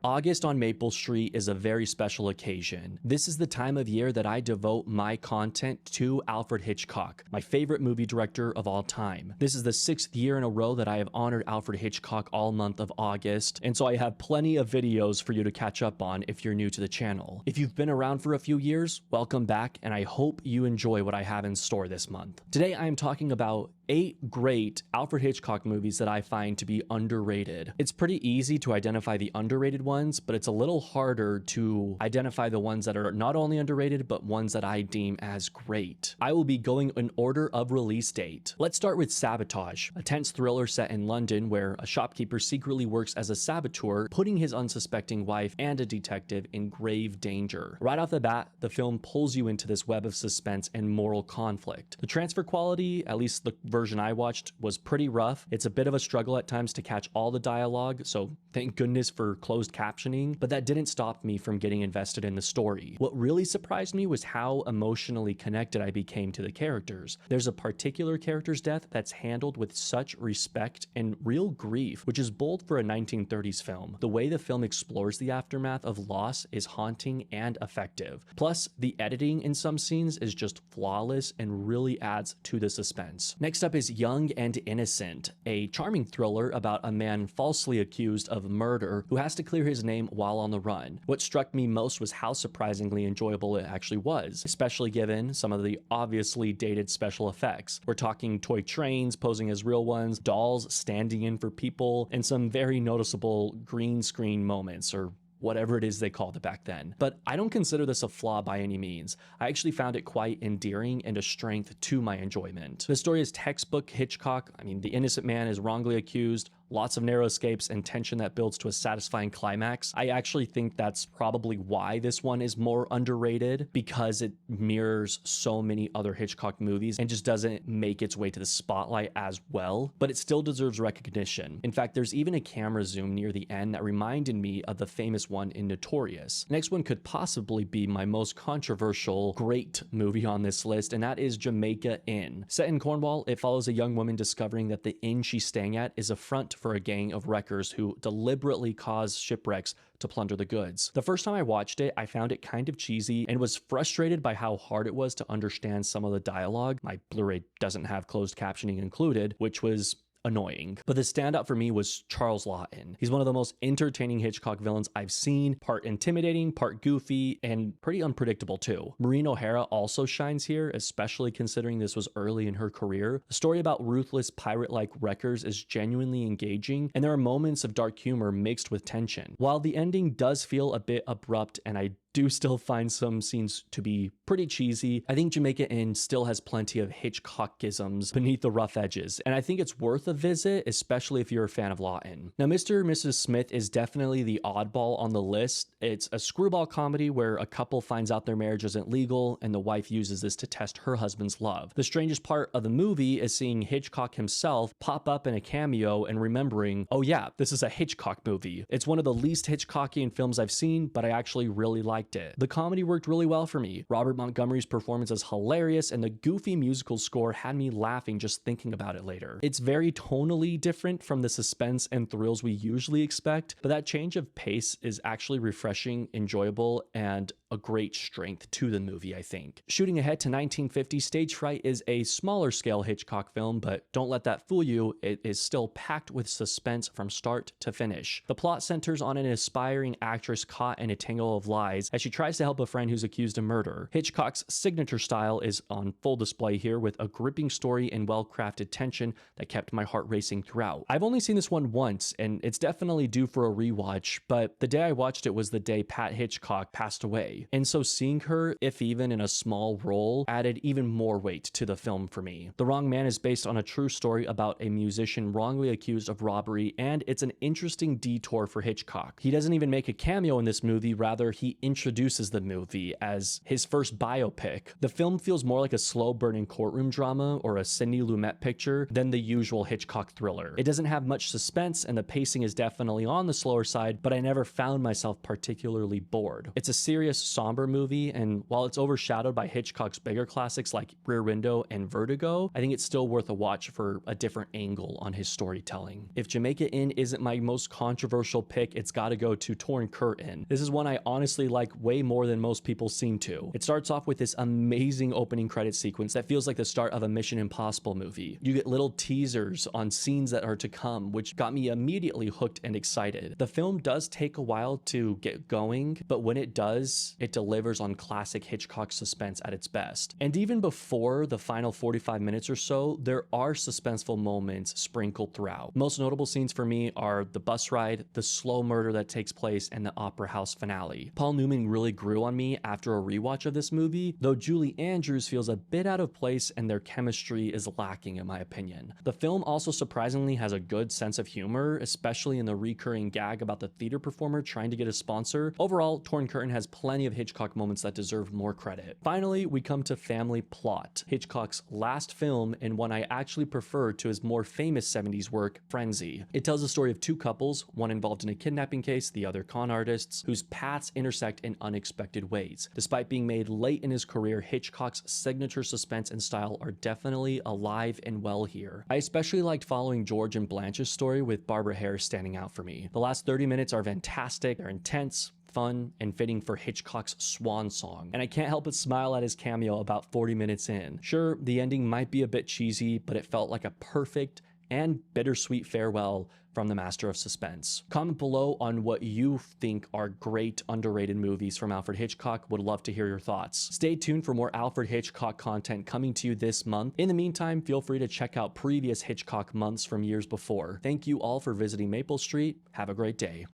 August on Maple Street is a very special occasion. This is the time of year that I devote my content to Alfred Hitchcock, my favorite movie director of all time. This is the 6th year in a row that I have honored Alfred Hitchcock all month of August, and so I have plenty of videos for you to catch up on if you're new to the channel. If you've been around for a few years, welcome back, and I hope you enjoy what I have in store this month. Today I am talking about 8 great Alfred Hitchcock movies that I find to be underrated. It's pretty easy to identify the underrated ones, but it's a little harder to identify the ones that are not only underrated, but ones that I deem as great. I will be going in order of release date. Let's start with Sabotage, a tense thriller set in London where a shopkeeper secretly works as a saboteur, putting his unsuspecting wife and a detective in grave danger. Right off the bat, the film pulls you into this web of suspense and moral conflict. The transfer quality, at least the version I watched, was pretty rough. It's a bit of a struggle at times to catch all the dialogue, so thank goodness for closed captioning, but that didn't stop me from getting invested in the story. What really surprised me was how emotionally connected I became to the characters. There's a particular character's death that's handled with such respect and real grief, which is bold for a 1930s film. The way the film explores the aftermath of loss is haunting and effective. Plus, the editing in some scenes is just flawless and really adds to the suspense. Next up is Young and Innocent, a charming thriller about a man falsely accused of murder who has to clear his name while on the run. What struck me most was how surprisingly enjoyable it actually was, especially given some of the obviously dated special effects. We're talking toy trains posing as real ones, dolls standing in for people, and some very noticeable green screen moments, or whatever it is they called it back then. But I don't consider this a flaw by any means. I actually found it quite endearing and a strength to my enjoyment. The story is textbook Hitchcock. I mean, the innocent man is wrongly accused, lots of narrow escapes and tension that builds to a satisfying climax. I actually think that's probably why this one is more underrated, because it mirrors so many other Hitchcock movies and just doesn't make its way to the spotlight as well, but it still deserves recognition. In fact, there's even a camera zoom near the end that reminded me of the famous one in Notorious. Next one could possibly be my most controversial great movie on this list, and that is Jamaica Inn. Set in Cornwall, it follows a young woman discovering that the inn she's staying at is a front for a gang of wreckers who deliberately cause shipwrecks to plunder the goods. The first time I watched it, I found it kind of cheesy and was frustrated by how hard it was to understand some of the dialogue. My Blu-ray doesn't have closed captioning included, which was annoying. But the standout for me was Charles Laughton. He's one of the most entertaining Hitchcock villains I've seen, part intimidating, part goofy, and pretty unpredictable too. Maureen O'Hara also shines here, especially considering this was early in her career. The story about ruthless pirate-like wreckers is genuinely engaging, and there are moments of dark humor mixed with tension. While the ending does feel a bit abrupt, and I do still find some scenes to be pretty cheesy, I think Jamaica Inn still has plenty of Hitchcockisms beneath the rough edges, and I think it's worth a visit, especially if you're a fan of Laughton. Now, Mr. and Mrs. Smith is definitely the oddball on the list. It's a screwball comedy where a couple finds out their marriage isn't legal, and the wife uses this to test her husband's love. The strangest part of the movie is seeing Hitchcock himself pop up in a cameo and remembering, oh yeah, this is a Hitchcock movie. It's one of the least Hitchcockian films I've seen, but I actually really liked it. The comedy worked really well for me. Robert Montgomery's performance is hilarious, and the goofy musical score had me laughing just thinking about it later. It's very tonally different from the suspense and thrills we usually expect, but that change of pace is actually refreshing, enjoyable, and a great strength to the movie, I think. Shooting ahead to 1950, Stage Fright is a smaller scale Hitchcock film, but don't let that fool you. It is still packed with suspense from start to finish. The plot centers on an aspiring actress caught in a tangle of lies as she tries to help a friend who's accused of murder. Hitchcock's signature style is on full display here, with a gripping story and well-crafted tension that kept my heart racing throughout. I've only seen this one once, and it's definitely due for a rewatch, but the day I watched it was the day Pat Hitchcock passed away. And so seeing her, if even in a small role, added even more weight to the film for me. The Wrong Man is based on a true story about a musician wrongly accused of robbery, and it's an interesting detour for Hitchcock. He doesn't even make a cameo in this movie, rather he introduces the movie as his first biopic. The film feels more like a slow-burning courtroom drama or a Sidney Lumet picture than the usual Hitchcock thriller. It doesn't have much suspense, and the pacing is definitely on the slower side, but I never found myself particularly bored. It's a serious, somber movie, and while it's overshadowed by Hitchcock's bigger classics like Rear Window and Vertigo, I think it's still worth a watch for a different angle on his storytelling. If Jamaica Inn isn't my most controversial pick, it's gotta go to Torn Curtain. This is one I honestly like way more than most people seem to. It starts off with this amazing opening credit sequence that feels like the start of a Mission Impossible movie. You get little teasers on scenes that are to come, which got me immediately hooked and excited. The film does take a while to get going, but when it does, it delivers on classic Hitchcock suspense at its best. And even before the final 45 minutes or so, there are suspenseful moments sprinkled throughout. Most notable scenes for me are the bus ride, the slow murder that takes place, and the opera house finale. Paul Newman really grew on me after a rewatch of this movie, though Julie Andrews feels a bit out of place and their chemistry is lacking in my opinion. The film also surprisingly has a good sense of humor, especially in the recurring gag about the theater performer trying to get a sponsor. Overall, Torn Curtain has plenty of Hitchcock moments that deserve more credit. Finally, we come to Family Plot, Hitchcock's last film and one I actually prefer to his more famous 70s work, Frenzy. It tells the story of two couples, one involved in a kidnapping case, the other con artists, whose paths intersect in unexpected ways. Despite being made late in his career, Hitchcock's signature suspense and style are definitely alive and well here. I especially liked following George and Blanche's story, with Barbara Harris standing out for me. The last 30 minutes are fantastic, they're intense, fun, and fitting for Hitchcock's swan song, and I can't help but smile at his cameo about 40 minutes in. Sure, the ending might be a bit cheesy, but it felt like a perfect and bittersweet farewell from the master of suspense. Comment below on what you think are great underrated movies from Alfred Hitchcock. Would love to hear your thoughts. Stay tuned for more Alfred Hitchcock content coming to you this month. In the meantime, feel free to check out previous Hitchcock months from years before. Thank you all for visiting Maple Street. Have a great day.